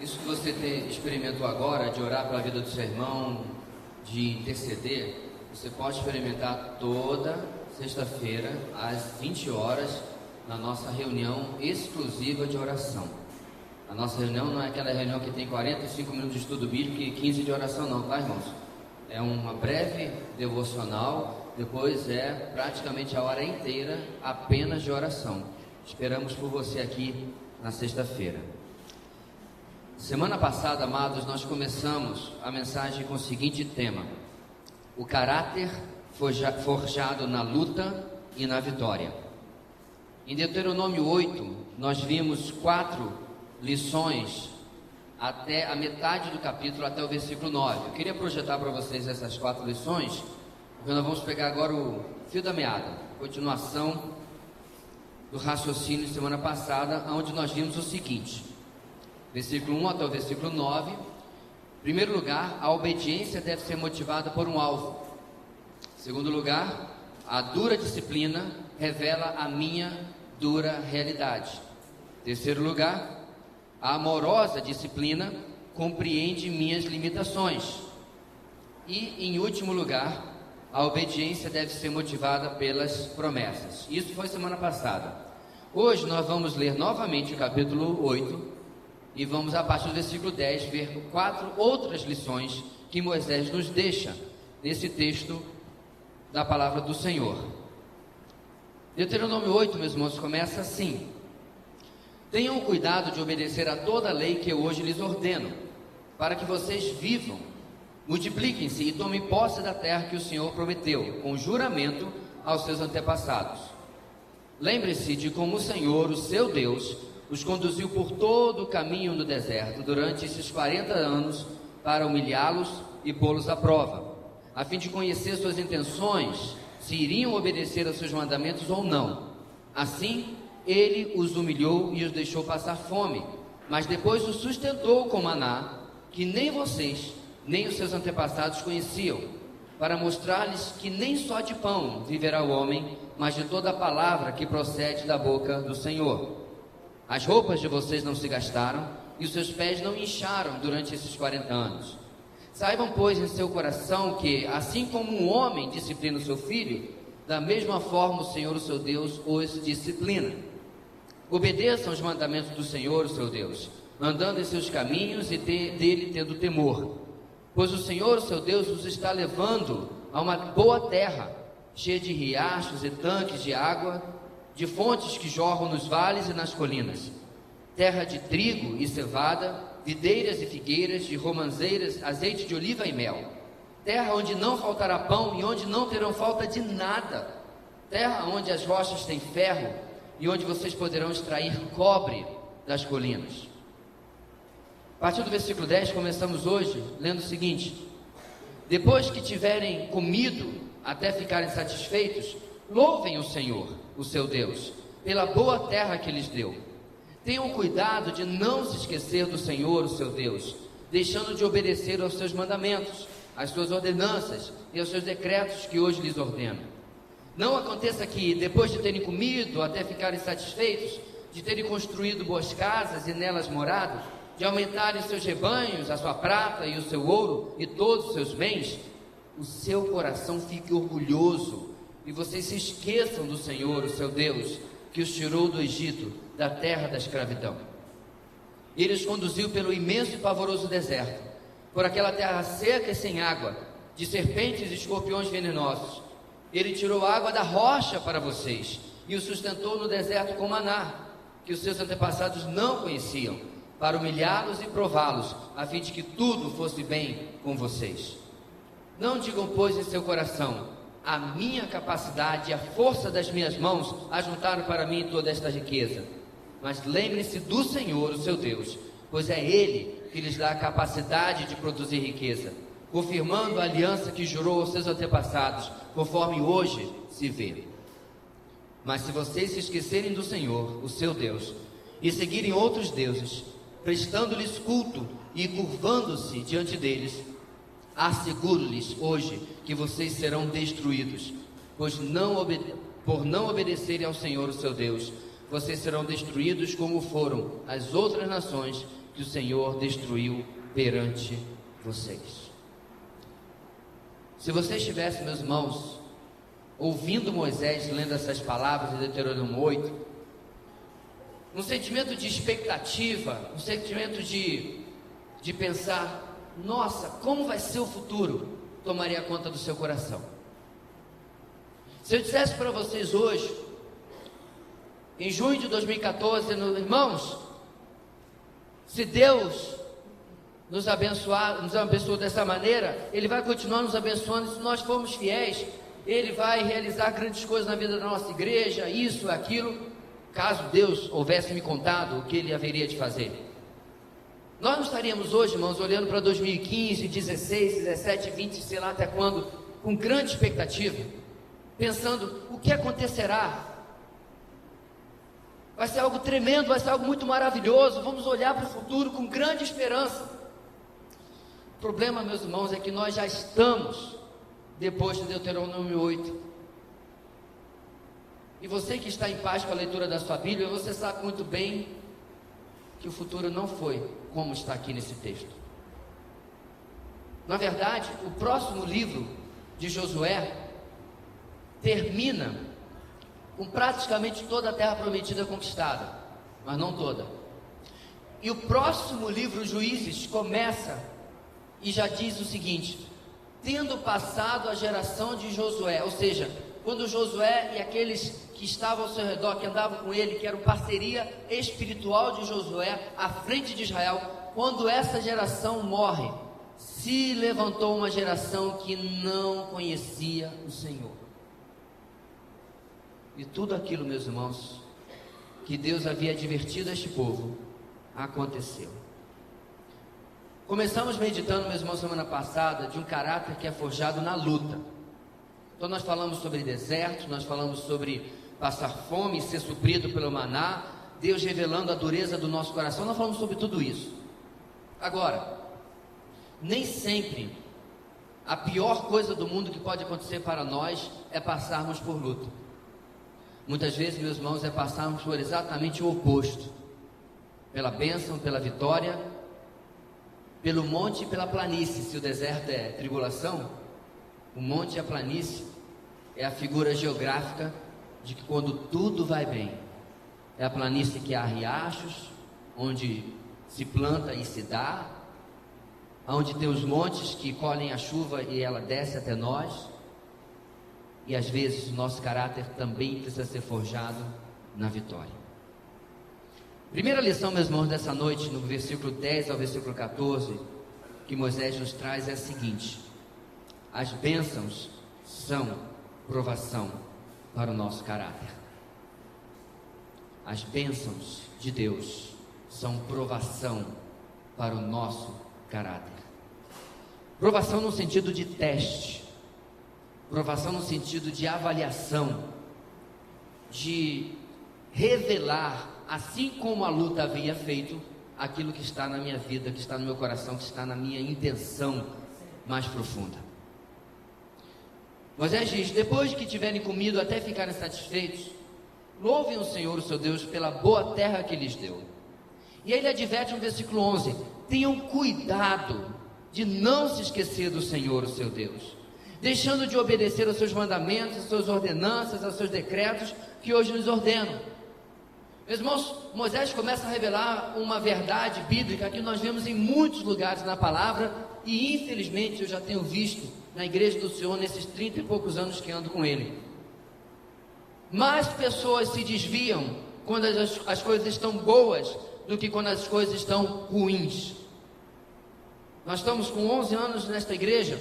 Isso que você experimentou agora, de orar pela vida do seu irmão, de interceder, você pode experimentar toda sexta-feira, às 20 horas, na nossa reunião exclusiva de oração. A nossa reunião não é aquela reunião que tem 45 minutos de estudo bíblico e 15 de oração não, tá, irmãos? É uma breve devocional, depois é praticamente a hora inteira apenas de oração. Esperamos por você aqui na sexta-feira. Semana passada, amados, nós começamos a mensagem com o seguinte tema: o caráter forjado na luta e na vitória. Em Deuteronômio 8, nós vimos 4 lições até a metade do capítulo, até o versículo 9. Eu queria projetar para vocês essas 4 lições, porque nós vamos pegar agora o fio da meada, continuação do raciocínio de semana passada, onde nós vimos o seguinte: versículo 1 até o versículo 9. Em primeiro lugar, a obediência deve ser motivada por um alvo. Em segundo lugar, a dura disciplina revela a minha dura realidade. Em terceiro lugar, a amorosa disciplina compreende minhas limitações. E, em último lugar, a obediência deve ser motivada pelas promessas. Isso foi semana passada. Hoje nós vamos ler novamente o capítulo 8 e vamos, a partir do versículo 10, ver 4 outras lições que Moisés nos deixa nesse texto da palavra do Senhor. Deuteronômio 8, meus irmãos, começa assim: tenham cuidado de obedecer a toda a lei que eu hoje lhes ordeno, para que vocês vivam, multipliquem-se e tomem posse da terra que o Senhor prometeu, com juramento aos seus antepassados. Lembre-se de como o Senhor, o seu Deus, os conduziu por todo o caminho no deserto, durante esses 40 anos, para humilhá-los e pô-los à prova, a fim de conhecer suas intenções, se iriam obedecer aos seus mandamentos ou não. Assim, ele os humilhou e os deixou passar fome, mas depois os sustentou com maná, que nem vocês, nem os seus antepassados conheciam, para mostrar-lhes que nem só de pão viverá o homem, mas de toda a palavra que procede da boca do Senhor. As roupas de vocês não se gastaram, e os seus pés não incharam durante esses 40 anos. Saibam, pois, em seu coração que, assim como um homem disciplina o seu filho, da mesma forma o Senhor, o seu Deus, os disciplina. Obedeçam os mandamentos do Senhor, o seu Deus, andando em seus caminhos e dele tendo temor. Pois o Senhor, o seu Deus, os está levando a uma boa terra, cheia de riachos e tanques de água, de fontes que jorram nos vales e nas colinas, terra de trigo e cevada, videiras e figueiras, de romãzeiras, azeite de oliva e mel, terra onde não faltará pão e onde não terão falta de nada, terra onde as rochas têm ferro e onde vocês poderão extrair cobre das colinas. A partir do versículo 10, começamos hoje lendo o seguinte: depois que tiverem comido até ficarem satisfeitos, louvem o Senhor, o seu Deus, pela boa terra que lhes deu. Tenham cuidado de não se esquecer do Senhor, o seu Deus, deixando de obedecer aos seus mandamentos, às suas ordenanças e aos seus decretos que hoje lhes ordeno. Não aconteça que, depois de terem comido até ficarem satisfeitos, de terem construído boas casas e nelas morado, de aumentarem seus rebanhos, a sua prata e o seu ouro e todos os seus bens, o seu coração fique orgulhoso e vocês se esqueçam do Senhor, o seu Deus, que os tirou do Egito, da terra da escravidão. Ele os conduziu pelo imenso e pavoroso deserto, por aquela terra seca e sem água, de serpentes e escorpiões venenosos. Ele tirou a água da rocha para vocês e os sustentou no deserto com maná, que os seus antepassados não conheciam, para humilhá-los e prová-los, a fim de que tudo fosse bem com vocês. Não digam, pois, em seu coração: a minha capacidade e a força das minhas mãos ajuntaram para mim toda esta riqueza. Mas lembrem-se do Senhor, o seu Deus, pois é Ele que lhes dá a capacidade de produzir riqueza, confirmando a aliança que jurou aos seus antepassados, conforme hoje se vê. Mas se vocês se esquecerem do Senhor, o seu Deus, e seguirem outros deuses, prestando-lhes culto e curvando-se diante deles, asseguro-lhes hoje que vocês serão destruídos, pois por não obedecerem ao Senhor, o seu Deus, vocês serão destruídos como foram as outras nações que o Senhor destruiu perante vocês. Se você estivesse, meus irmãos, ouvindo Moisés lendo essas palavras de Deuteronômio 8, um sentimento de expectativa, um sentimento de pensar, nossa, como vai ser o futuro, tomaria conta do seu coração. Se eu dissesse para vocês hoje, em junho de 2014, irmãos, se Deus nos abençoou dessa maneira, Ele vai continuar nos abençoando. Se nós formos fiéis, Ele vai realizar grandes coisas na vida da nossa igreja, isso, aquilo, caso Deus houvesse me contado o que Ele haveria de fazer. Nós não estaríamos hoje, irmãos, olhando para 2015, 16, 17, 20, sei lá até quando, com grande expectativa, pensando, o que acontecerá? Vai ser algo tremendo, vai ser algo muito maravilhoso, vamos olhar para o futuro com grande esperança. O problema, meus irmãos, é que nós já estamos depois de Deuteronômio 8. E você que está em paz com a leitura da sua Bíblia, você sabe muito bem que o futuro não foi como está aqui nesse texto. Na verdade, o próximo livro de Josué termina com praticamente toda a terra prometida conquistada, mas não toda. E o próximo livro, Juízes, começa e já diz o seguinte: tendo passado a geração de Josué, ou seja, quando Josué e aqueles que estavam ao seu redor, que andavam com ele, que eram parceria espiritual de Josué à frente de Israel, quando essa geração morre, se levantou uma geração que não conhecia o Senhor. E tudo aquilo, meus irmãos, que Deus havia advertido a este povo, aconteceu. Começamos meditando, meus irmãos, semana passada, de um caráter que é forjado na luta. Então nós falamos sobre deserto, nós falamos sobre passar fome e ser suprido pelo maná, Deus revelando a dureza do nosso coração, nós falamos sobre tudo isso. Agora, nem sempre a pior coisa do mundo que pode acontecer para nós é passarmos por luta. Muitas vezes, meus irmãos, é passarmos por exatamente o oposto, pela bênção, pela vitória, pelo monte e pela planície. Se o deserto é tribulação, o monte e a planície é a figura geográfica de que quando tudo vai bem, é a planície que há riachos, onde se planta e se dá, onde tem os montes que colhem a chuva e ela desce até nós. E às vezes o nosso caráter também precisa ser forjado na vitória. Primeira lição, meus irmãos, dessa noite, no versículo 10 ao versículo 14, que Moisés nos traz é a seguinte: as bênçãos são provação para o nosso caráter. As bênçãos de Deus são provação para o nosso caráter. Provação no sentido de teste, provação no sentido de avaliação, de revelar, assim como a luta havia feito, aquilo que está na minha vida, que está no meu coração, que está na minha intenção mais profunda. Moisés diz: depois de que tiverem comido até ficarem satisfeitos, louvem o Senhor, o seu Deus, pela boa terra que lhes deu. E aí ele adverte no versículo 11: tenham cuidado de não se esquecer do Senhor, o seu Deus, deixando de obedecer aos seus mandamentos, às suas ordenanças, aos seus decretos que hoje lhes ordeno. Meus irmãos, Moisés começa a revelar uma verdade bíblica que nós vemos em muitos lugares na palavra, e infelizmente eu já tenho visto na igreja do Senhor nesses 30 e poucos anos que ando com ele. Mais pessoas se desviam quando as coisas estão boas do que quando as coisas estão ruins. Nós estamos com 11 anos nesta igreja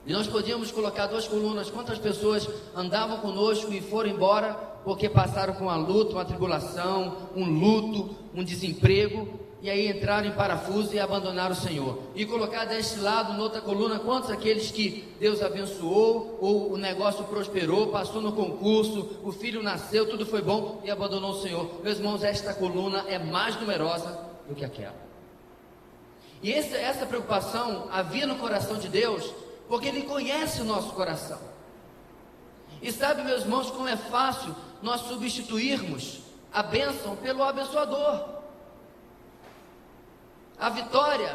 e nós podíamos colocar 2 colunas: quantas pessoas andavam conosco e foram embora porque passaram com uma luta, uma tribulação, um luto, um desemprego, e aí entraram em parafuso e abandonaram o Senhor. E colocar deste lado, noutra coluna, quantos aqueles que Deus abençoou, ou o negócio prosperou, passou no concurso, o filho nasceu, tudo foi bom e abandonou o Senhor. Meus irmãos, esta coluna é mais numerosa do que aquela. E essa preocupação havia no coração de Deus, porque Ele conhece o nosso coração. E sabe, meus irmãos, como é fácil nós substituirmos a bênção pelo abençoador. a vitória,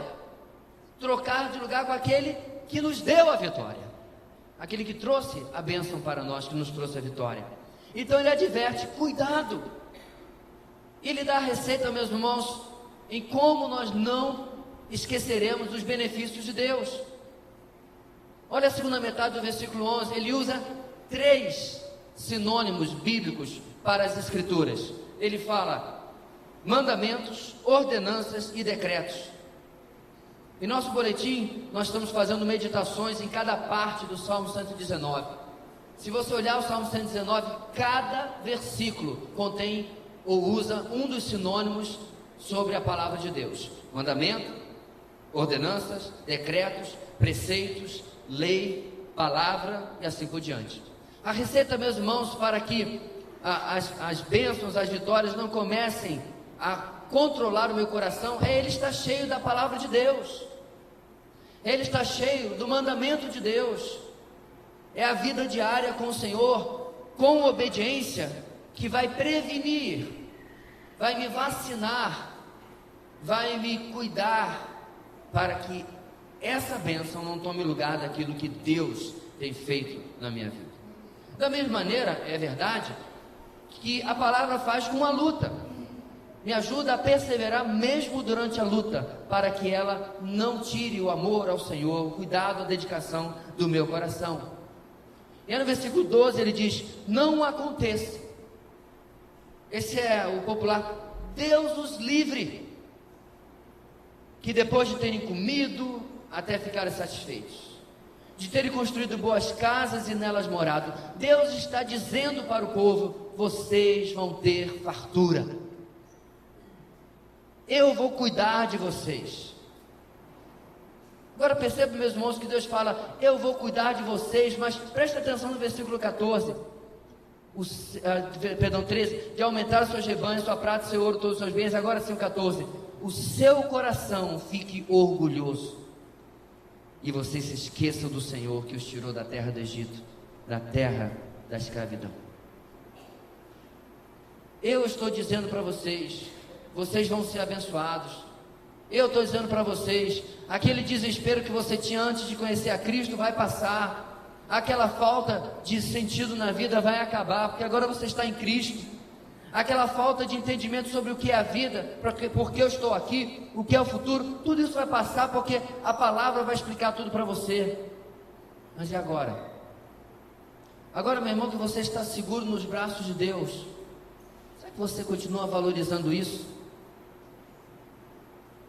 trocar de lugar com aquele que nos deu a vitória, aquele que trouxe a bênção para nós, que nos trouxe a vitória. Então ele adverte: cuidado. Ele dá a receita, meus irmãos, em como nós não esqueceremos dos benefícios de Deus. Olha a segunda metade do versículo 11, ele usa 3 sinônimos bíblicos para as escrituras. Ele fala mandamentos, ordenanças e decretos. Em nosso boletim, nós estamos fazendo meditações em cada parte do Salmo 119. Se você olhar o Salmo 119, cada versículo contém ou usa um dos sinônimos sobre a palavra de Deus: mandamento, ordenanças, decretos, preceitos, lei, palavra e assim por diante. A receita, meus irmãos, para que as bênçãos, as vitórias não comecem a controlar o meu coração, é ele estar cheio da palavra de Deus, ele está cheio do mandamento de Deus. É a vida diária com o Senhor, com obediência, que vai prevenir, vai me vacinar, vai me cuidar, para que essa bênção não tome lugar daquilo que Deus tem feito na minha vida. Da mesma maneira, é verdade que a palavra faz com a luta, me ajuda a perseverar mesmo durante a luta, para que ela não tire o amor ao Senhor, o cuidado, a dedicação do meu coração. E aí no versículo 12 ele diz: não aconteça. Esse é o popular: Deus os livre, que depois de terem comido até ficarem satisfeitos, de terem construído boas casas e nelas morado, Deus está dizendo para o povo: vocês vão ter fartura, eu vou cuidar de vocês. Agora perceba, meus irmãos, que Deus fala: eu vou cuidar de vocês, mas preste atenção no versículo 14, 13, de aumentar os seus rebanhos, sua prata, seu ouro, todos os seus bens. Agora sim o 14: o seu coração fique orgulhoso, e vocês se esqueçam do Senhor que os tirou da terra do Egito, da terra da escravidão. Eu estou dizendo para vocês, vocês vão ser abençoados. Eu estou dizendo para vocês, aquele desespero que você tinha antes de conhecer a Cristo vai passar, aquela falta de sentido na vida vai acabar, porque agora você está em Cristo. Aquela falta de entendimento sobre o que é a vida, porque eu estou aqui, o que é o futuro, tudo isso vai passar, porque a palavra vai explicar tudo para você. Mas e agora? Agora, meu irmão, que você está seguro nos braços de Deus, será que você continua valorizando isso?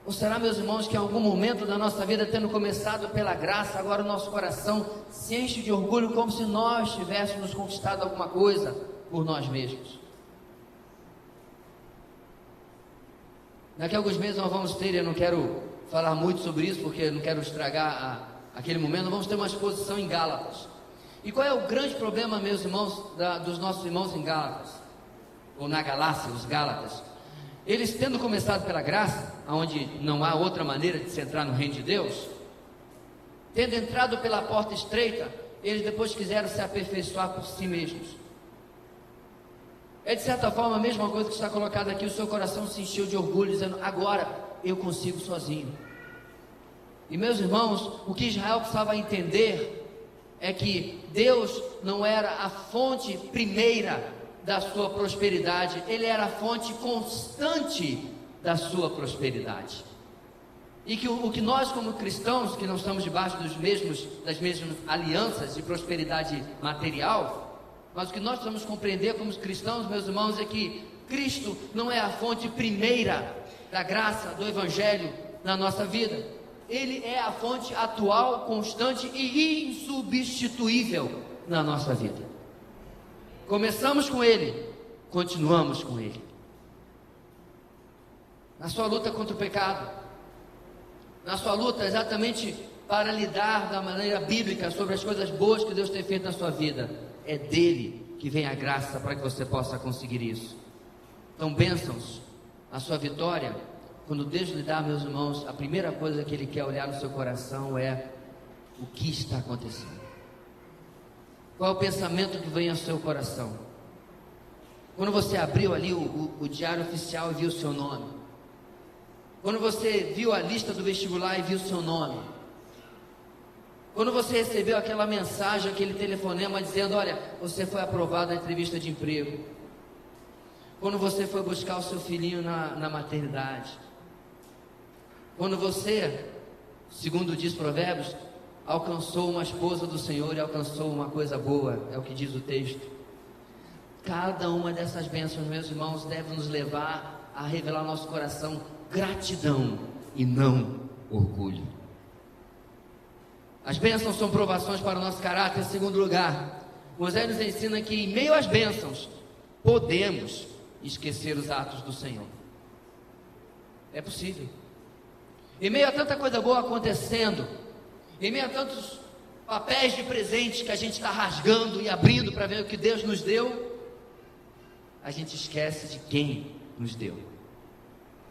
Ou será, meus irmãos, que em algum momento da nossa vida, tendo começado pela graça, agora o nosso coração se enche de orgulho, como se nós tivéssemos conquistado alguma coisa por nós mesmos? Daqui a alguns meses nós vamos ter, eu não quero falar muito sobre isso, porque eu não quero estragar aquele momento, nós vamos ter uma exposição em Gálatas. E qual é o grande problema, meus irmãos, dos nossos irmãos em Gálatas, ou na Galácia, os Gálatas? Eles, tendo começado pela graça, onde não há outra maneira de se entrar no reino de Deus, tendo entrado pela porta estreita, eles depois quiseram se aperfeiçoar por si mesmos. É de certa forma a mesma coisa que está colocada aqui: o seu coração se encheu de orgulho, dizendo: agora eu consigo sozinho. E meus irmãos, o que Israel precisava entender é que Deus não era a fonte primeira da sua prosperidade, Ele era a fonte constante da sua prosperidade. E que o que nós, como cristãos, que não estamos debaixo das mesmas alianças de prosperidade material, mas o que nós precisamos compreender como cristãos, meus irmãos, é que Cristo não é a fonte primeira da graça, do Evangelho na nossa vida. Ele é a fonte atual, constante e insubstituível na nossa vida. Começamos com Ele, continuamos com Ele. Na sua luta contra o pecado, na sua luta exatamente para lidar da maneira bíblica sobre as coisas boas que Deus tem feito na sua vida, é dele que vem a graça para que você possa conseguir isso. Então, bênçãos, a sua vitória, quando Deus lhe dá, meus irmãos, a primeira coisa que Ele quer olhar no seu coração é: o que está acontecendo? Qual é o pensamento que vem ao seu coração? Quando você abriu ali o diário oficial e viu o seu nome, Quando você viu a lista do vestibular e viu seu nome. Quando você recebeu aquela mensagem, aquele telefonema dizendo: olha, você foi aprovado na entrevista de emprego. Quando você foi buscar o seu filhinho na maternidade. Quando você, segundo diz Provérbios, alcançou uma esposa do Senhor e alcançou uma coisa boa, é o que diz o texto. Cada uma dessas bênçãos, meus irmãos, deve nos levar a revelar ao nosso coração gratidão e não orgulho. As bênçãos são provações para o nosso caráter. Em segundo lugar, Moisés nos ensina que em meio às bênçãos podemos esquecer os atos do Senhor. É possível. Em meio a tanta coisa boa acontecendo, em meio a tantos papéis de presente que a gente está rasgando e abrindo para ver o que Deus nos deu, a gente esquece de quem nos deu.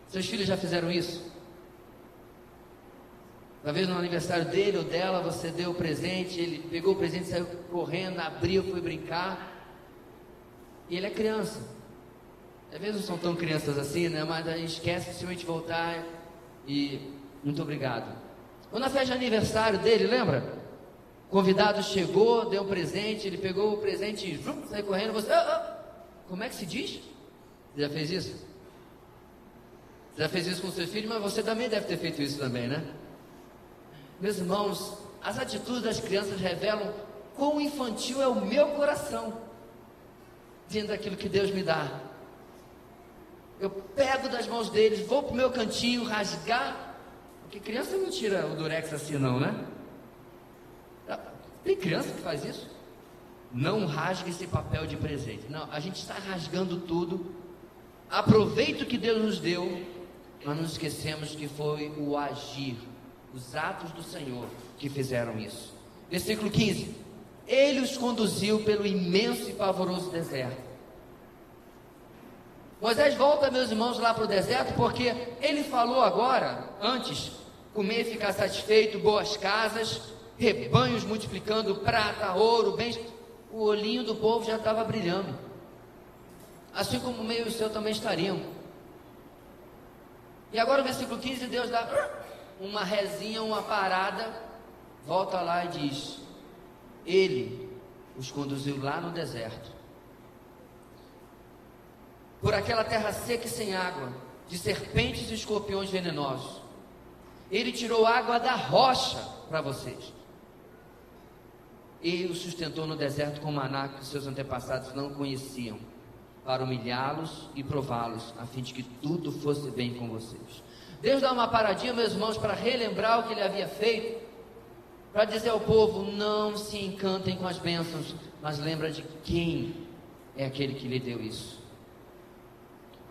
Seus filhos já fizeram isso? Talvez no aniversário dele ou dela, você deu o presente, ele pegou o presente, saiu correndo, abriu, foi brincar, e ele é criança. Às vezes não são tão crianças assim, né? Mas a gente esquece de simplesmente voltar e muito obrigado. Ou na festa de aniversário dele, lembra? O convidado chegou, deu um presente, ele pegou o presente e saiu correndo, você... Como é que se diz? Você já fez isso? Você já fez isso com seus filhos, mas você também deve ter feito isso também, né? Meus irmãos, as atitudes das crianças revelam quão infantil é o meu coração diante daquilo que Deus me dá. Eu pego das mãos deles, vou para o meu cantinho rasgar, porque criança não tira o durex assim não, né? Tem criança que faz isso? Não rasgue esse papel de presente. Não, a gente está rasgando tudo. Aproveita o que Deus nos deu, mas não esquecemos que foi o agir, os atos do Senhor que fizeram isso. Versículo 15: Ele os conduziu pelo imenso e pavoroso deserto. Moisés volta, meus irmãos, lá para o deserto, porque ele falou agora, antes, comer e ficar satisfeito, boas casas, rebanhos multiplicando prata, ouro, bens. O olhinho do povo já estava brilhando, assim como o meu e o seu também estariam. E agora o versículo 15, Deus dá uma rezinha, uma parada, volta lá e diz: Ele os conduziu lá no deserto, por aquela terra seca e sem água, de serpentes e escorpiões venenosos. Ele tirou água da rocha para vocês. Ele os sustentou no deserto com maná que os seus antepassados não conheciam, para humilhá-los e prová-los, a fim de que tudo fosse bem com vocês. Deus dá uma paradinha, meus irmãos, para relembrar o que ele havia feito, para dizer ao povo: não se encantem com as bênçãos, mas lembra de quem é aquele que lhe deu isso.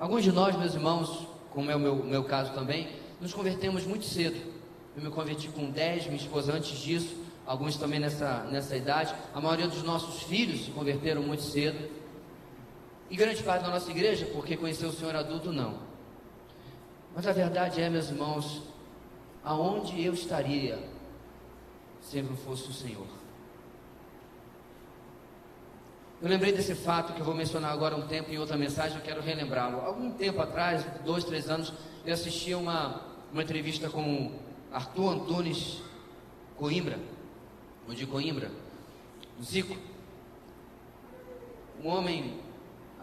Alguns de nós, meus irmãos, como é o meu caso também, nos convertemos muito cedo. Eu me converti com 10, minha esposa antes disso, alguns também nessa idade. A maioria dos nossos filhos se converteram muito cedo, e grande parte da nossa igreja, porque conheceu o Senhor adulto, não. Mas a verdade é, meus irmãos, aonde eu estaria se não fosse o Senhor? Eu lembrei desse fato que eu vou mencionar agora um tempo em outra mensagem, eu quero relembrá-lo. Algum tempo atrás, 2, 3 anos, eu assisti uma entrevista com Arthur Antunes Coimbra, ou de Coimbra, Zico. Um homem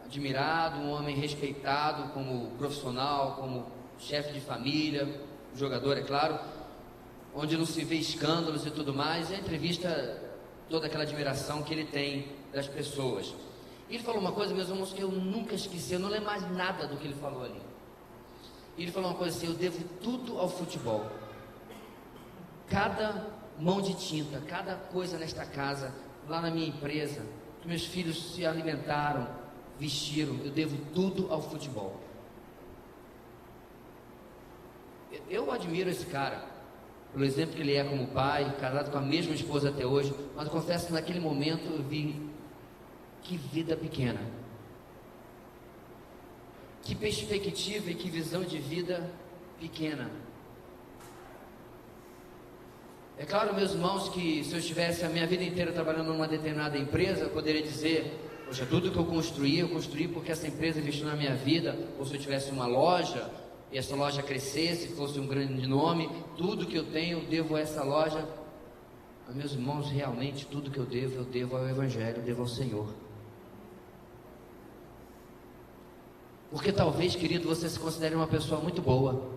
admirado, um homem respeitado como profissional, como chefe de família, jogador, é claro, onde não se vê escândalos e tudo mais. E a entrevista, toda aquela admiração que ele tem das pessoas. E ele falou uma coisa, meus irmãos, que eu nunca esqueci, eu não lembro mais nada do que ele falou ali. E ele falou uma coisa assim: eu devo tudo ao futebol. Cada mão de tinta, cada coisa nesta casa, lá na minha empresa, que meus filhos se alimentaram, vestiram, eu devo tudo ao futebol. Eu admiro esse cara, pelo exemplo que ele é como pai, casado com a mesma esposa até hoje, mas eu confesso que naquele momento eu vi que vida pequena, que perspectiva e que visão de vida pequena. É claro, meus irmãos, que se eu estivesse a minha vida inteira trabalhando numa determinada empresa, eu poderia dizer: poxa, tudo que eu construí porque essa empresa investiu na minha vida. Ou se eu tivesse uma loja, e essa loja crescesse, fosse um grande nome, tudo que eu tenho eu devo a essa loja. Mas, meus irmãos, realmente tudo que eu devo ao Evangelho, eu devo ao Senhor. Porque talvez, querido, você se considere uma pessoa muito boa,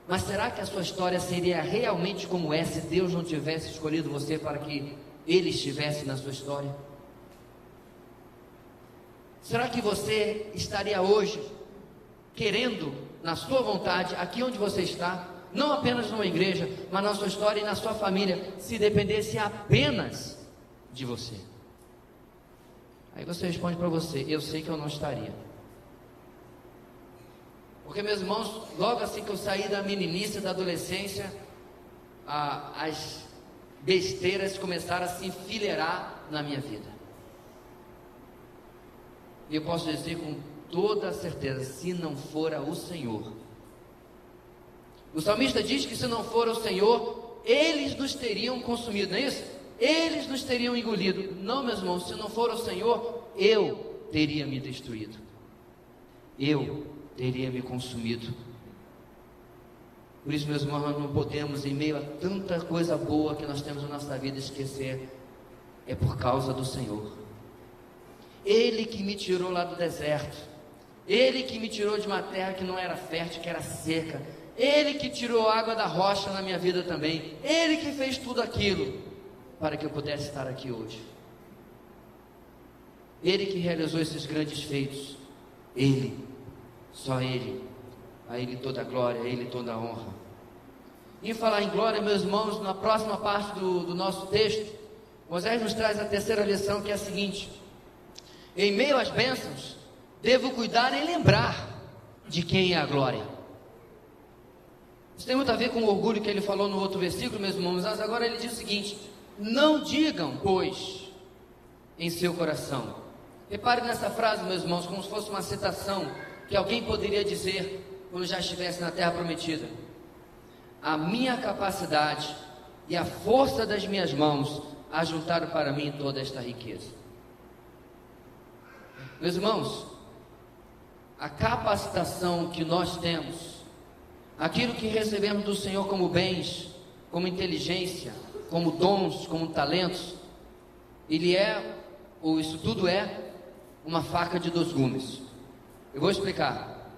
mas será que a sua história seria realmente como é se Deus não tivesse escolhido você para que Ele estivesse na sua história? Será que você estaria hoje querendo, na sua vontade, aqui onde você está, não apenas numa igreja, mas na sua história e na sua família, se dependesse apenas de você? Aí você responde para você: eu sei que eu não estaria. Porque, meus irmãos, logo assim que eu saí da meninice, da adolescência, as besteiras começaram a se enfileirar na minha vida. E eu posso dizer com toda certeza, se não fora o Senhor. O salmista diz que se não for o Senhor, eles nos teriam consumido, não é isso? Eles nos teriam engolido. Não, meus irmãos, se não for o Senhor, eu teria me destruído. Eu teria me consumido. Por isso, meus irmãos, nós não podemos, em meio a tanta coisa boa que nós temos na nossa vida, esquecer, é por causa do Senhor. Ele que me tirou lá do deserto, Ele que me tirou de uma terra que não era fértil, que era seca, Ele que tirou a água da rocha na minha vida também, Ele que fez tudo aquilo para que eu pudesse estar aqui hoje. Ele que realizou esses grandes feitos. Ele, só Ele, a Ele toda a glória, a Ele toda a honra. E falar em glória, meus irmãos, na próxima parte do nosso texto, Moisés nos traz a terceira lição, que é a seguinte: em meio às bênçãos, devo cuidar em lembrar de quem é a glória. Isso tem muito a ver com o orgulho que ele falou no outro versículo, meus irmãos, mas agora ele diz o seguinte: não digam, pois, em seu coração. Repare nessa frase, meus irmãos, como se fosse uma citação que alguém poderia dizer quando já estivesse na terra prometida: a minha capacidade e a força das minhas mãos ajuntaram para mim toda esta riqueza. Meus irmãos, a capacitação que nós temos, aquilo que recebemos do Senhor como bens, como inteligência, como dons, como talentos, isso tudo é uma faca de 2 gumes. Eu vou explicar.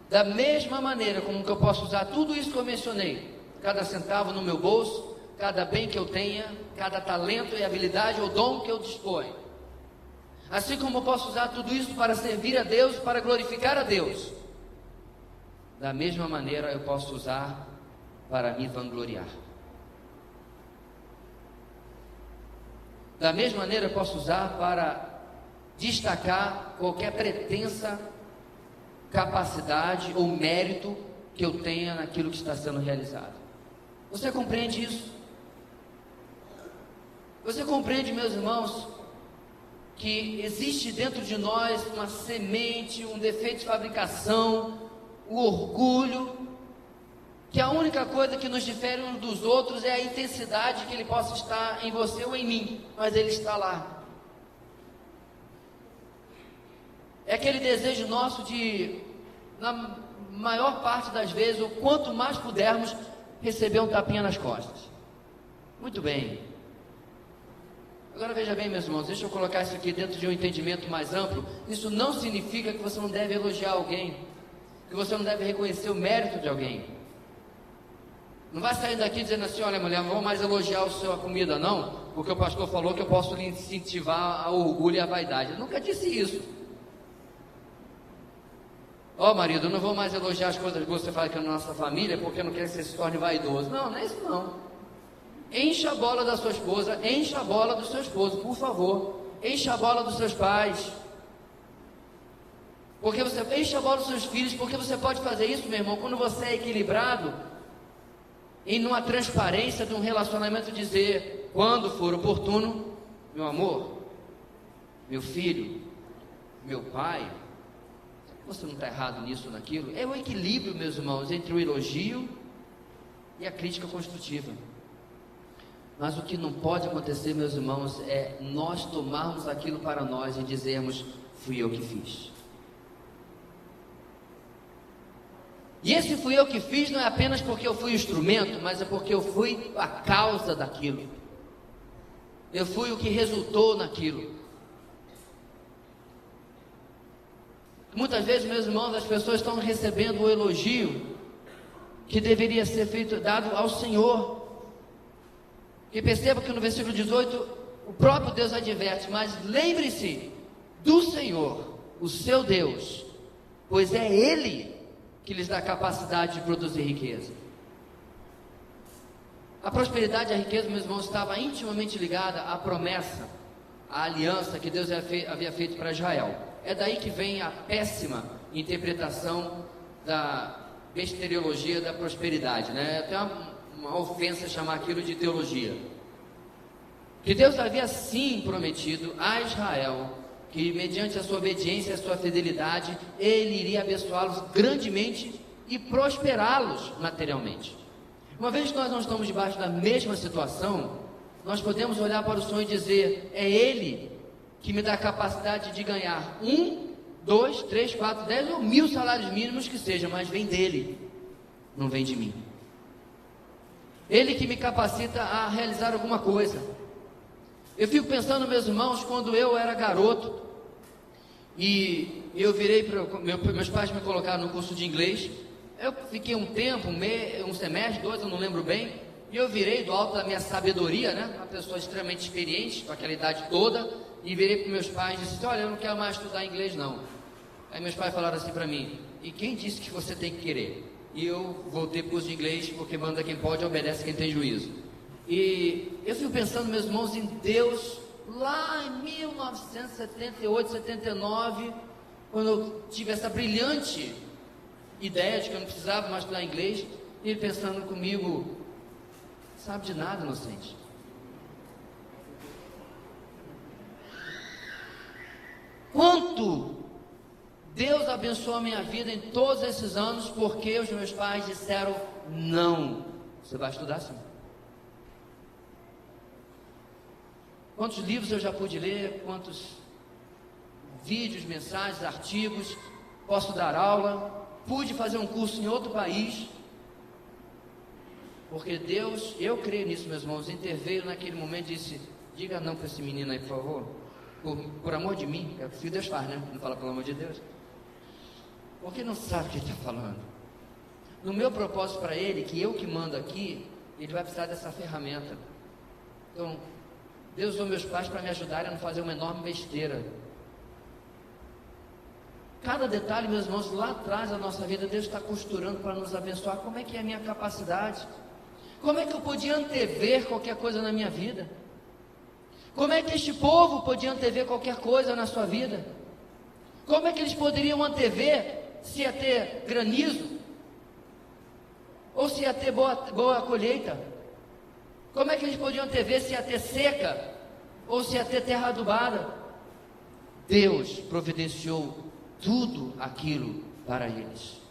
Da mesma maneira como que eu posso usar tudo isso que eu mencionei, cada centavo no meu bolso, cada bem que eu tenha, cada talento e habilidade ou dom que eu disponho, assim como eu posso usar tudo isso para servir a Deus, para glorificar a Deus, da mesma maneira eu posso usar para me vangloriar. Da mesma maneira eu posso usar para destacar qualquer pretensa capacidade ou mérito que eu tenha naquilo que está sendo realizado. Você compreende isso? Você compreende, meus irmãos, que existe dentro de nós uma semente, um defeito de fabricação, o orgulho, que a única coisa que nos difere uns dos outros é a intensidade que ele possa estar em você ou em mim, mas ele está lá. É aquele desejo nosso de, na maior parte das vezes, ou quanto mais pudermos, receber um tapinha nas costas. Muito bem. Agora veja bem, meus irmãos, deixa eu colocar isso aqui dentro de um entendimento mais amplo. Isso não significa que você não deve elogiar alguém, que você não deve reconhecer o mérito de alguém. Não vai sair daqui dizendo assim: olha, mulher, não vou mais elogiar a sua comida não, porque o pastor falou que eu posso lhe incentivar ao orgulho e à vaidade. Eu nunca disse isso. Ó, marido, eu não vou mais elogiar as coisas que você faz aqui na nossa família, porque eu não quero que você se torne vaidoso. Não, não é isso não. Encha a bola da sua esposa, encha a bola do seu esposo, por favor. Encha a bola dos seus pais. Porque você enche a bola dos seus filhos, porque você pode fazer isso, meu irmão, quando você é equilibrado, em numa transparência de um relacionamento, dizer, quando for oportuno: meu amor, meu filho, meu pai, você não está errado nisso ou naquilo. É o equilíbrio, meus irmãos, entre o elogio e a crítica construtiva. Mas o que não pode acontecer, meus irmãos, é nós tomarmos aquilo para nós e dizermos: fui eu que fiz. E esse fui eu que fiz, não é apenas porque eu fui o instrumento, mas é porque eu fui a causa daquilo. Eu fui o que resultou naquilo. Muitas vezes, meus irmãos, as pessoas estão recebendo o elogio que deveria ser dado ao Senhor. E perceba que no versículo 18, o próprio Deus adverte: mas lembre-se do Senhor, o seu Deus, pois é Ele que lhes dá capacidade de produzir riqueza. A prosperidade e a riqueza, meus irmãos, estava intimamente ligada à promessa, à aliança que Deus havia feito para Israel. É daí que vem a péssima interpretação da besteriologia da prosperidade, né? É até uma ofensa chamar aquilo de teologia. Que Deus havia sim prometido a Israel que, mediante a sua obediência e a sua fidelidade, Ele iria abençoá-los grandemente e prosperá-los materialmente. Uma vez que nós não estamos debaixo da mesma situação, nós podemos olhar para o sonho e dizer: é Ele que me dá a capacidade de ganhar 1, 2, 3, 4, 10 ou 1000 salários mínimos que seja, mas vem dEle, não vem de mim. Ele que me capacita a realizar alguma coisa. Eu fico pensando, meus irmãos, quando eu era garoto e eu virei para meus pais me colocaram no curso de inglês. Eu fiquei um tempo, um semestre, 2, eu não lembro bem, e eu virei do alto da minha sabedoria, né, uma pessoa extremamente experiente, com aquela idade toda, e virei para meus pais e disse: olha, eu não quero mais estudar inglês não. Aí meus pais falaram assim para mim: e quem disse que você tem que querer? E eu voltei para o curso de inglês, porque manda quem pode, obedece quem tem juízo. E eu fico pensando, meus irmãos, em Deus, lá em 1978, 79, quando eu tive essa brilhante ideia de que eu não precisava mais estudar inglês, e ele pensando comigo: sabe de nada, inocente. Quanto Deus abençoou a minha vida em todos esses anos, porque os meus pais disseram: não, você vai estudar sim. Quantos livros eu já pude ler, quantos vídeos, mensagens, artigos, posso dar aula, pude fazer um curso em outro país, porque Deus, eu creio nisso, meus irmãos, interveio naquele momento e disse: diga não para esse menino aí, por favor, por amor de mim. É o que Deus faz, né? Não fala pelo amor de Deus, porque não sabe o que ele está falando. No meu propósito para ele, que eu que mando aqui, ele vai precisar dessa ferramenta. Então, Deus usou meus pais para me ajudarem a não fazer uma enorme besteira. Cada detalhe, meus irmãos, lá atrás da nossa vida, Deus está costurando para nos abençoar. Como é que é a minha capacidade? Como é que eu podia antever qualquer coisa na minha vida? Como é que este povo podia antever qualquer coisa na sua vida? Como é que eles poderiam antever se ia ter granizo? Ou se ia ter boa colheita? Como é que eles podiam antever se ia ter seca? Ou se ia ter terra adubada? Deus providenciou tudo aquilo para eles.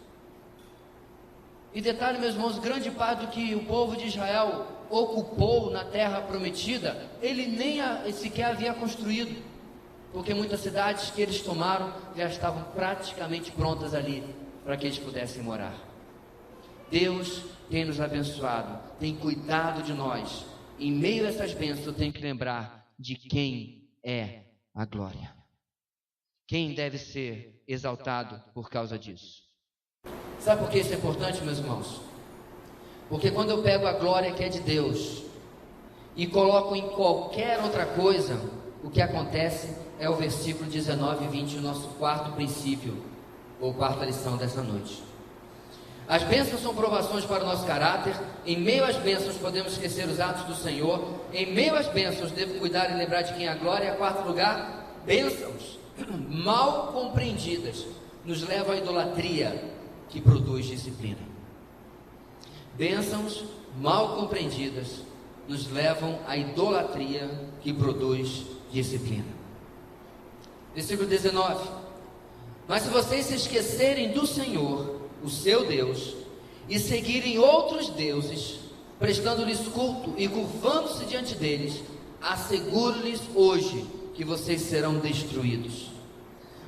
E detalhe, meus irmãos, grande parte do que o povo de Israel ocupou na terra prometida, ele nem sequer havia construído, porque muitas cidades que eles tomaram já estavam praticamente prontas ali para que eles pudessem morar. Deus tem nos abençoado, tem cuidado de nós. Em meio a essas bênçãos, eu tenho que lembrar de quem é a glória. Quem deve ser exaltado por causa disso? Sabe por que isso é importante, meus irmãos? Porque quando eu pego a glória que é de Deus e coloco em qualquer outra coisa, o que acontece é o versículo 19 e 20, o nosso quarto princípio, ou quarta lição dessa noite. As bênçãos são provações para o nosso caráter. Em meio às bênçãos podemos esquecer os atos do Senhor. Em meio às bênçãos devo cuidar e lembrar de quem é a glória. E, quarto lugar, bênçãos mal compreendidas nos levam à idolatria que produz disciplina. Bênçãos mal compreendidas nos levam à idolatria que produz disciplina. Versículo 19: mas se vocês se esquecerem do Senhor, o seu Deus, e seguirem outros deuses, prestando-lhes culto e curvando-se diante deles, asseguro-lhes hoje que vocês serão destruídos.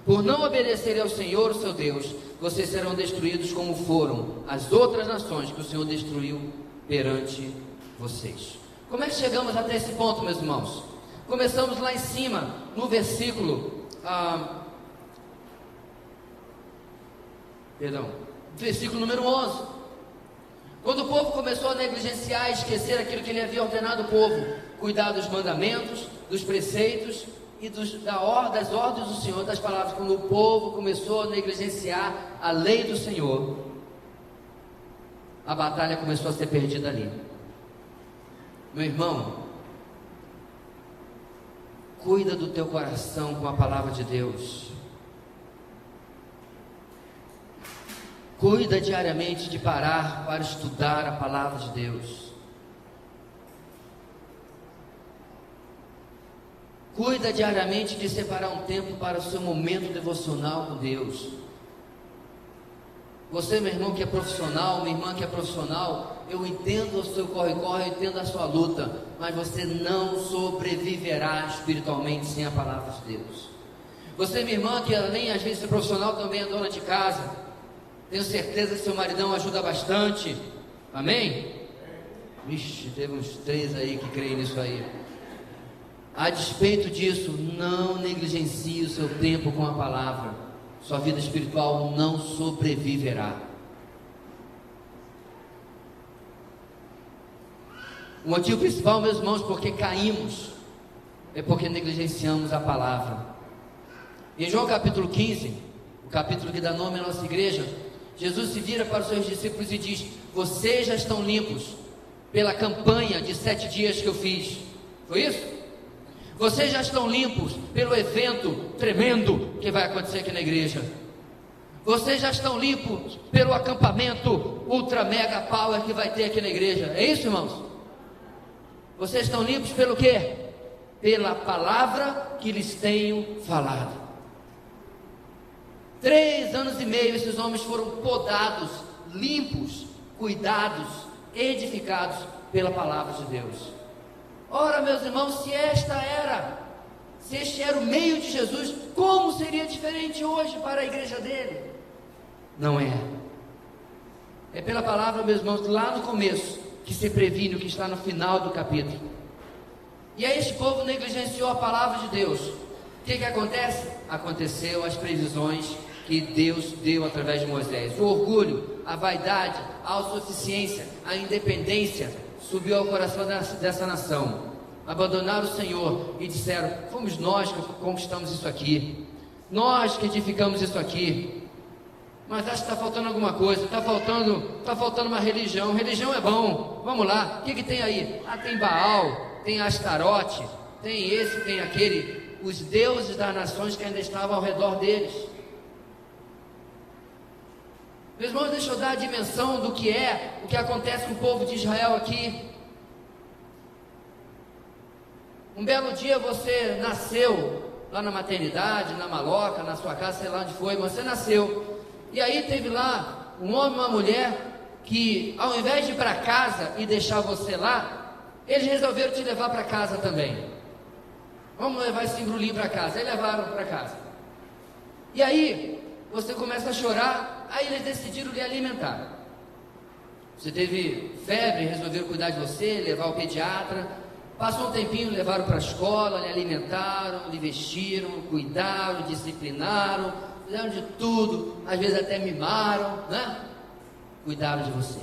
Por não obedecerem ao Senhor, o seu Deus, vocês serão destruídos como foram as outras nações que o Senhor destruiu perante vocês. Como é que chegamos até esse ponto, meus irmãos? Começamos lá em cima, no versículo número 11. Quando o povo começou a negligenciar e esquecer aquilo que ele havia ordenado ao povo, cuidar dos mandamentos, dos preceitos e das ordens do Senhor, das palavras. Quando o povo começou a negligenciar a lei do Senhor, a batalha começou a ser perdida ali. Meu irmão, cuida do teu coração com a palavra de Deus. Cuida diariamente de parar para estudar a palavra de Deus. Cuida diariamente de separar um tempo para o seu momento devocional com Deus. Você, meu irmão que é profissional, minha irmã que é profissional, eu entendo o seu corre-corre, eu entendo a sua luta, mas você não sobreviverá espiritualmente sem a palavra de Deus. Você, minha irmã, que além às vezes de ser profissional, também é dona de casa, tenho certeza que seu maridão ajuda bastante, amém? Vixe, teve uns 3 aí que creem nisso aí. A despeito disso, não negligencie o seu tempo com a palavra. Sua vida espiritual não sobreviverá. O motivo principal, meus irmãos, porque caímos, é porque negligenciamos a palavra. Em João capítulo 15, o capítulo que dá nome à nossa igreja, Jesus se vira para os seus discípulos e diz: vocês já estão limpos pela campanha de 7 dias que eu fiz. Foi isso? Vocês já estão limpos pelo evento tremendo que vai acontecer aqui na igreja. Vocês já estão limpos pelo acampamento ultra mega power que vai ter aqui na igreja. É isso, irmãos? Vocês estão limpos pelo quê? Pela palavra que lhes tenho falado. 3 anos e meio esses homens foram podados, limpos, cuidados, edificados pela palavra de Deus. Ora, meus irmãos, se este era o meio de Jesus, como seria diferente hoje para a igreja dele? Não é. É pela palavra, meus irmãos, lá no começo, que se previne o que está no final do capítulo. E aí este povo negligenciou a palavra de Deus. O que acontece? Aconteceu as previsões que Deus deu através de Moisés. O orgulho, a vaidade, a autossuficiência, a independência subiu ao coração dessa nação. Abandonaram o Senhor e disseram: fomos nós que conquistamos isso aqui, nós que edificamos isso aqui. Mas acho que está faltando alguma coisa, está faltando uma religião. Religião é bom, vamos lá, o que tem aí? Tem Baal, tem Astarote, tem esse, tem aquele, os deuses das nações que ainda estavam ao redor deles. Meus irmãos, deixa eu dar a dimensão do que é o que acontece com o povo de Israel aqui. Um belo dia você nasceu lá na maternidade, na maloca, na sua casa, sei lá onde foi, mas você nasceu. E aí teve lá um homem e uma mulher que, ao invés de ir para casa e deixar você lá, eles resolveram te levar para casa também. Vamos levar esse embrulhinho para casa. Aí levaram para casa. E aí você começa a chorar. Aí eles decidiram lhe alimentar. Você teve febre, resolveram cuidar de você, levar ao pediatra. Passou um tempinho, levaram para a escola, lhe alimentaram, lhe vestiram, cuidaram, disciplinaram, fizeram de tudo, às vezes até mimaram, né? Cuidaram de você.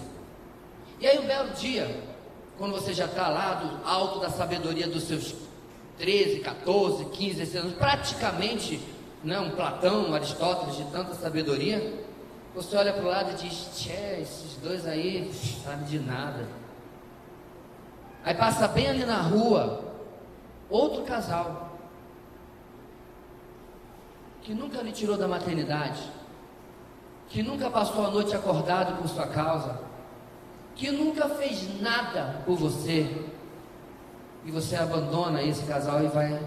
E aí um belo dia, quando você já está lá do alto da sabedoria dos seus 13, 14, 15, 16 anos, praticamente, né, um Platão, um Aristóteles de tanta sabedoria, você olha para o lado e diz: tchê, esses dois aí não sabem de nada. Aí passa bem ali na rua outro casal que nunca lhe tirou da maternidade, que nunca passou a noite acordado por sua causa, que nunca fez nada por você, e você abandona esse casal e vai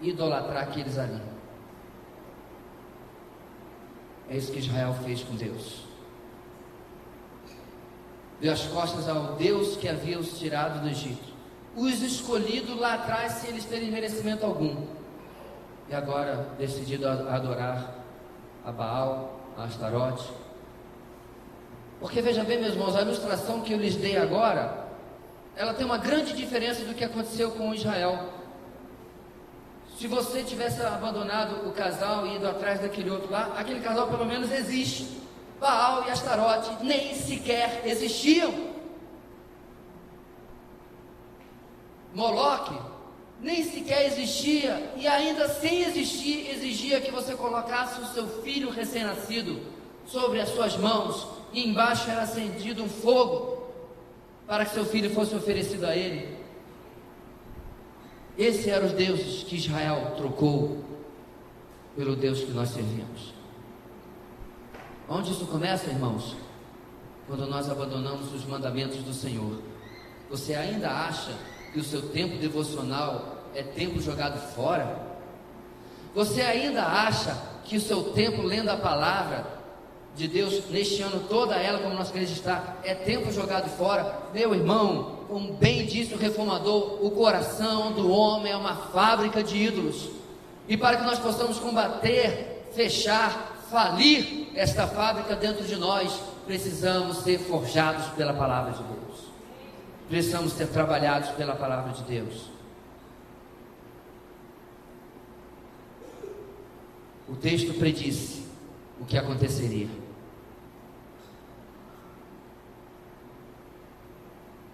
idolatrar aqueles ali. É isso que Israel fez com Deus. Deu as costas ao Deus que havia os tirado do Egito, os escolhido lá atrás sem eles terem merecimento algum. e agora decidido a adorar a Baal, a Astarote. Porque veja bem, meus irmãos, a ilustração que eu lhes dei agora, ela tem uma grande diferença do que aconteceu com Israel. Se você tivesse abandonado o casal e ido atrás daquele outro lá, aquele casal pelo menos existe. Baal e Astarote nem sequer existiam. Moloque nem sequer existia, e ainda sem existir, exigia que você colocasse o seu filho recém-nascido sobre as suas mãos, e embaixo era acendido um fogo, para que seu filho fosse oferecido a ele. Esses eram os deuses que Israel trocou pelo Deus que nós servimos. Onde isso começa, irmãos? Quando nós abandonamos os mandamentos do Senhor. Você ainda acha que o seu tempo devocional é tempo jogado fora? Você ainda acha que o seu tempo lendo a palavra de Deus, neste ano toda ela, como nossa igreja está, é tempo jogado fora? Meu irmão, como bem disse o reformador, o coração do homem é uma fábrica de ídolos, e para que nós possamos combater, fechar, falir esta fábrica dentro de nós, precisamos ser forjados pela palavra de Deus, precisamos ser trabalhados pela palavra de Deus. O texto predisse o que aconteceria.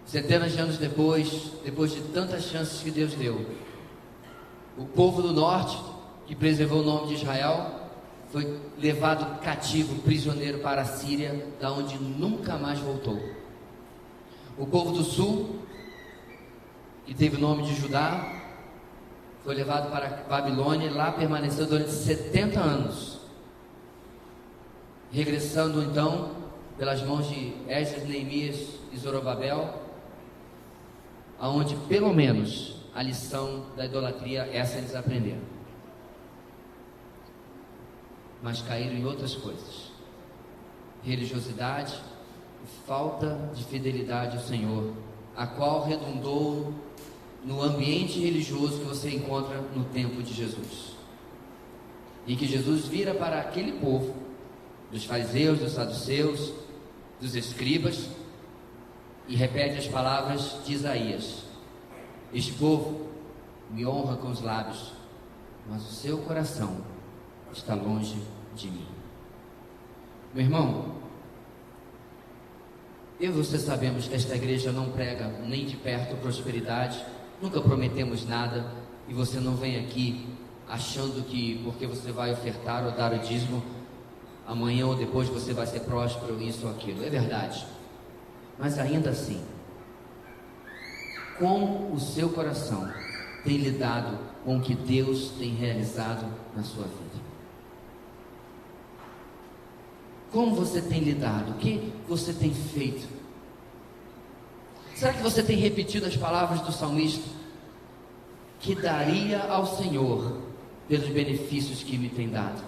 Centenas de anos depois de tantas chances que Deus deu, o povo do norte, que preservou o nome de Israel, foi levado cativo, prisioneiro para a Síria, da onde nunca mais voltou. O povo do sul, que teve o nome de Judá, foi levado para a Babilônia, e lá permaneceu durante 70 anos, regressando então pelas mãos de Esdras, Neemias e Zorobabel, aonde pelo menos a lição da idolatria, essa eles aprenderam. Mas caíram em outras coisas: religiosidade e falta de fidelidade ao Senhor, a qual redundou no ambiente religioso que você encontra no tempo de Jesus, e que Jesus vira para aquele povo, dos fariseus, dos saduceus, dos escribas, e repete as palavras de Isaías: este povo me honra com os lábios, mas o seu coração está longe de mim. Meu irmão, eu e você sabemos que esta igreja não prega nem de perto prosperidade, nunca prometemos nada, e você não vem aqui achando que porque você vai ofertar ou dar o dízimo, amanhã ou depois você vai ser próspero, isso ou aquilo. É verdade, mas ainda assim, como o seu coração tem lidado com o que Deus tem realizado na sua vida? Como você tem lidado? O que você tem feito? Será que você tem repetido as palavras do salmista, que daria ao Senhor pelos benefícios que me tem dado?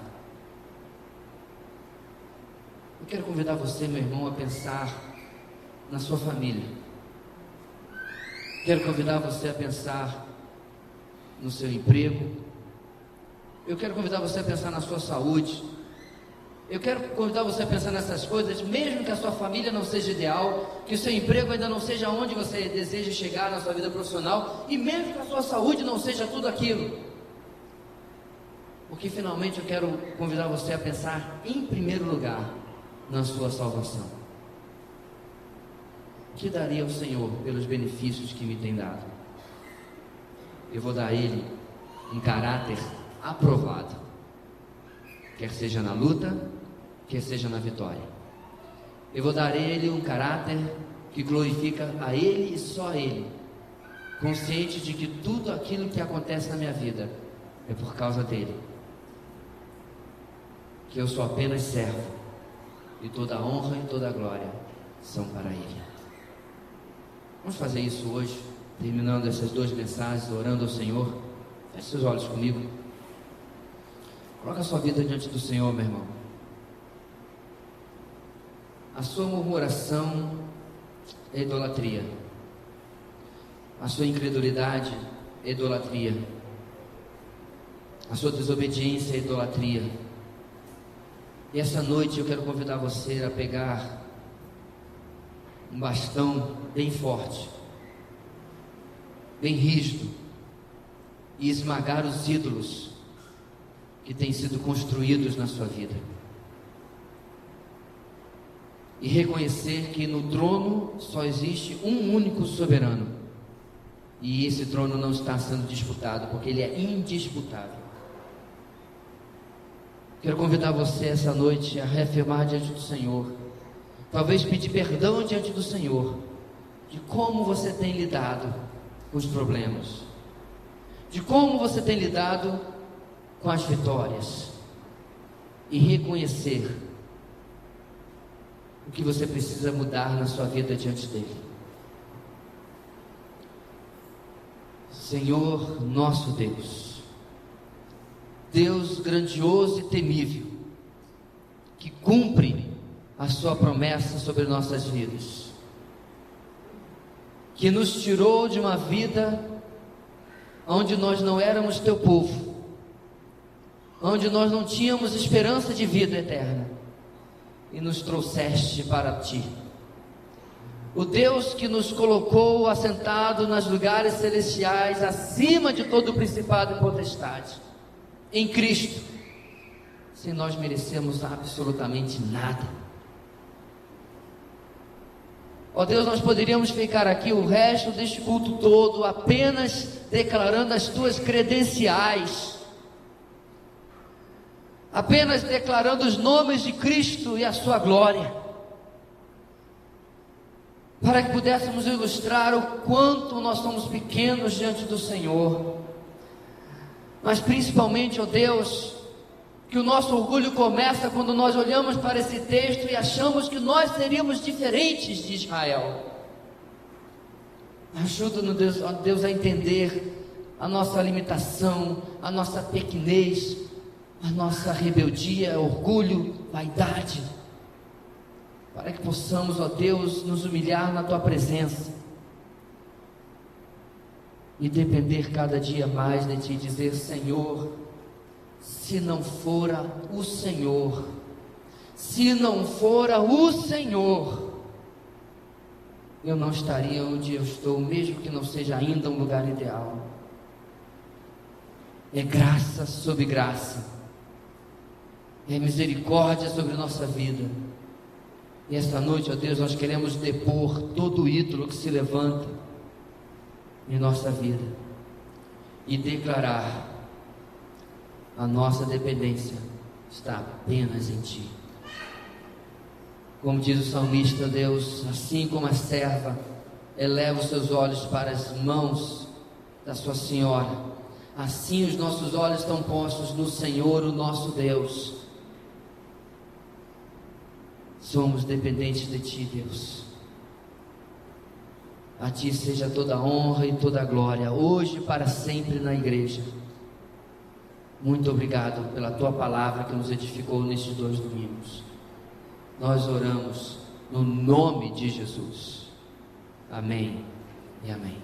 Eu quero convidar você, meu irmão, a pensar na sua família. Quero convidar você a pensar no seu emprego. Eu quero convidar você a pensar na sua saúde. Eu quero convidar você a pensar nessas coisas, mesmo que a sua família não seja ideal, que o seu emprego ainda não seja onde você deseja chegar na sua vida profissional, e mesmo que a sua saúde não seja tudo aquilo. Porque finalmente eu quero convidar você a pensar, em primeiro lugar, na sua salvação. O que daria ao Senhor pelos benefícios que me tem dado? Eu vou dar a Ele um caráter aprovado, quer seja na luta, quer seja na vitória. Eu vou dar a Ele um caráter que glorifica a Ele e só a Ele, consciente de que tudo aquilo que acontece na minha vida é por causa dEle, que eu sou apenas servo, e toda a honra e toda a glória são para Ele. Vamos fazer isso hoje, terminando essas duas mensagens, orando ao Senhor. Feche seus olhos comigo. Coloca a sua vida diante do Senhor, meu irmão. A sua murmuração é idolatria. A sua incredulidade é idolatria. a sua desobediência e idolatria. E essa noite eu quero convidar você a pegar um bastão bem forte, bem rígido, e esmagar os ídolos que têm sido construídos na sua vida. E reconhecer que no trono só existe um único soberano. E esse trono não está sendo disputado, porque ele é indisputável. Quero convidar você essa noite a reafirmar diante do Senhor, talvez pedir perdão diante do Senhor, de como você tem lidado com os problemas, de como você tem lidado com as vitórias, e reconhecer o que você precisa mudar na sua vida diante dele. Senhor nosso Deus, Deus grandioso e temível, que cumpre a sua promessa sobre nossas vidas, que nos tirou de uma vida onde nós não éramos teu povo, onde nós não tínhamos esperança de vida eterna, e nos trouxeste para ti. O Deus que nos colocou assentado nos lugares celestiais, acima de todo principado e potestade, em Cristo, sem nós merecemos absolutamente nada. Ó Deus, nós poderíamos ficar aqui o resto deste culto todo apenas declarando as tuas credenciais, apenas declarando os nomes de Cristo e a sua glória, para que pudéssemos ilustrar o quanto nós somos pequenos diante do Senhor. Mas principalmente, ó Deus, que o nosso orgulho começa quando nós olhamos para esse texto e achamos que nós seríamos diferentes de Israel. Ajuda-nos, Deus, ó Deus, a entender a nossa limitação, a nossa pequenez, a nossa rebeldia, orgulho, vaidade, para que possamos, ó Deus, nos humilhar na tua presença e depender cada dia mais de ti, e dizer: Senhor, se não fora o Senhor, se não fora o Senhor, eu não estaria onde eu estou, mesmo que não seja ainda um lugar ideal. É graça sobre graça, é misericórdia sobre nossa vida. E esta noite, ó Deus, nós queremos depor todo ídolo que se levanta em nossa vida e declarar: a nossa dependência está apenas em ti. Como diz o salmista, Deus, assim como a serva eleva os seus olhos para as mãos da sua senhora, assim os nossos olhos estão postos no Senhor, o nosso Deus. Somos dependentes de ti, Deus. A ti seja toda a honra e toda a glória, hoje e para sempre na igreja. Muito obrigado pela tua palavra que nos edificou nestes 2 domingos. Nós oramos no nome de Jesus. Amém e amém.